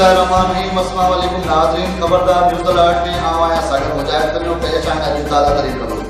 बिस्मिल्लाहिर्रहमानिर्रहीम। अस्सलाम वालेकुम नाज़रीन, खबरदार न्यूज़ अलर्ट में आया सागर मुजाहिद करियो पेश आहिनि अॼु ताज़ा तरीन ख़बरूं।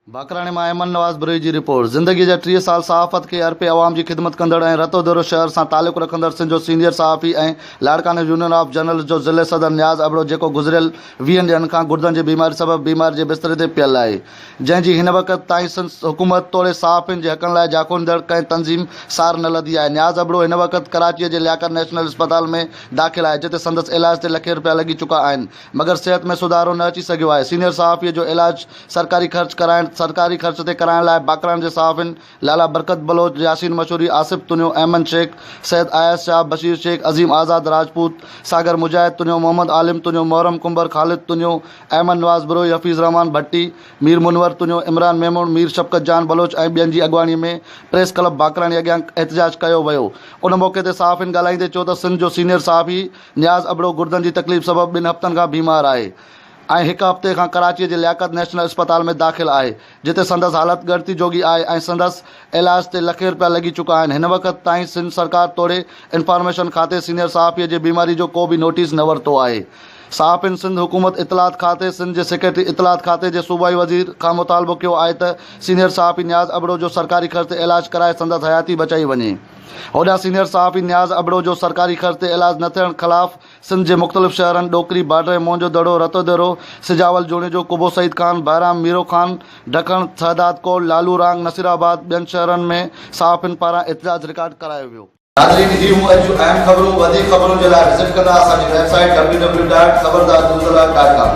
बाकराणे मां अहमद नवाज़ बुरई जी रिपोर्ट। ज़िंदगी जा 30 साल सहाफ़त खे अर्पे अवाम जी ख़िदमत कंदड़ ऐं रतो-दरो शहर सां तालुक़ रखंदड़ सिंध जो सीनियर सहाफ़ी ऐं लाड़काने यूनियन ऑफ जर्नलिस्ट जो ज़िले सदर नियाज़ अबड़ो, जेको गुज़िरियल 20 ॾींहनि खां गुर्दनि जी बीमारी सबबि बीमारी जे बिस्तरे ते पियल आहे, जंहिंजी हिन वक़्त ताईं सिंध हुकूमत तोड़े सहाफ़ियुनि जे हक़नि लाइ जाखोंदड़ कंहिं तंज़ीम सार न लधी आहे। नियाज़ अबड़ो हिन वक़्त कराचीअ जे लियाकत नेशनल अस्पताल में दाख़िल आहे, जिते संदसि इलाज ते लखे रुपया लॻी चुका आहिनि, मगर सिहत में सुधारो न अची सघियो आहे। सीनियर सहाफ़ीअ जो इलाज सरकारी ख़र्च ते कराइण लाइ बाकराणे जे सहाफ़ियुनि लाला बरकत बलोच, यासीन मशहूरी, आसिफ तुनियो, अहमद शेख, सैयद आयस शाह, बशीर शेख, अज़ीम आज़ाद राजपूत, सागर मुजाहिद तुनियो, मोहम्मद आलिम तुनियो, मोहरम कुंबर, ख़ालिद तुनियो, अहमद नवाज़ बुरोई, हफ़ीज़ रहमान भट्टी, मीर मुनवर तुनियो, इमरान मेमून, मीर शफ़क़त जान बलोच ऐं ॿियनि जी अॻवानीअ में प्रेस क्लब बाकराणे अॻियां एहतजाज कयो वियो। उन मौक़े ते सहाफ़ियुनि ॻाल्हाईंदे चयो त सिंध जो सीनियर सहाफ़ी नियाज़ अबड़ो गुर्दनि जी तकलीफ़ सबबि 2 हफ़्तनि खां बीमार आहे ऐं 1 हफ़्ते खां कराचीअ जे लियाकत नेशनल अस्पताल में दाख़िल आहे, जिते संदसि हालत ॻणती जोगी आहे ऐं संदसि इलाज ते लखे रुपया लॻी चुका आहिनि। हिन वक़्त ताईं सिंध सरकार तोड़े इंफॉर्मेशन खाते सीनियर सहाफ़ीअ जे बीमारी जो को बि नोटिस न वरितो आहे। सहाफ़ियुनि सिंध हुकूमत इतलात खाते, सिंध जे सेक्रेटरी इतलात खाते जे सूबाई वज़ीर खां मुतालबो कयो आहे त सीनियर सहाफ़ी नियाज़ अबड़ो जो सरकारी ख़र्च ते इलाज कराए संदसि हयाती बचाई वञे। होॾां सीनियर सहाफ़ी नियाज़ अबड़ो जो सरकारी ख़र्च ते इलाज न थियण ख़िलाफ़ सिंध जे मुख़्तलिफ़ शहरनि डोकरी, बाडरे, मोंजो दड़ो, रतोदरो, सिजावल, जोणिजो, कुबो सईद खान, बहराम, मीरो खान, ढकण, सहदाद कोट, लालू रांग, नसीराबाद ॿियनि शहरनि में सहाफ़ियुनि पारां एहतजाज रिकॉर्ड करायो वियो। नाज़रीन, ही हूं अॼु जूं अहम ख़बरूं। वधीक ख़बरुनि जे लाइ विज़िट कंदा असांजी वेबसाइट www.khabardarnewsalert.com।